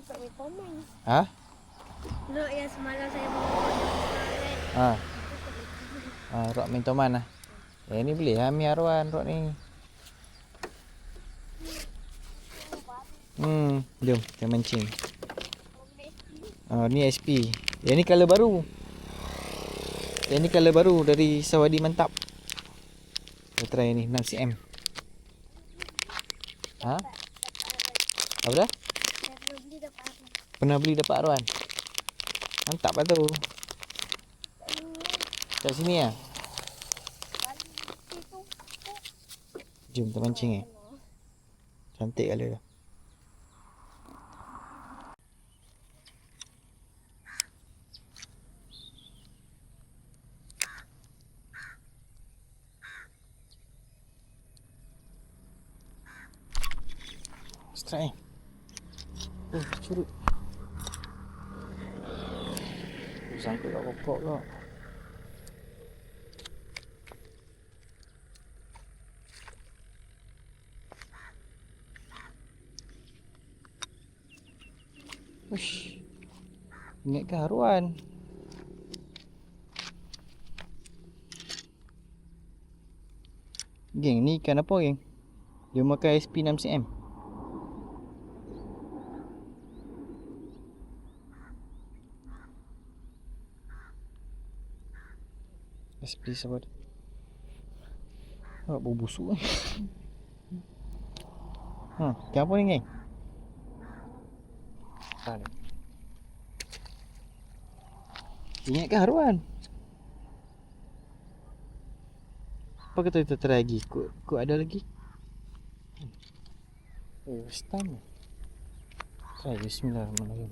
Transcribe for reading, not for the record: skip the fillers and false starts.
untuk rekomen. Ha? Lo yang semalam saya bawa red. Ha. Itu untuk rekomen. Rod mintoman lah. Ni boleh lah Mi Arwan rod ni. Jom kita mancing. Ni SP. Yang ni colour baru. Yang ni colour baru dari Sawadi Mantap. Kita try ni 6cm. Ha? Apa dah? Pernah beli dapat Arwan. Mantap lah tu. Kat sini lah. Jom kita mancing Cantik colour tu. Strike curut. Sangkut kat pokok kau. Uish. Ingat ke Arwan? Geng, ni ikan apa geng? Dia makan SP 6cm. SP sabar. Bau busuk ikan apa ni geng? Ingat ke Arwan? Apa kata kita try lagi? Kok ada lagi? First time. Try bismillahirrahmanirrahim.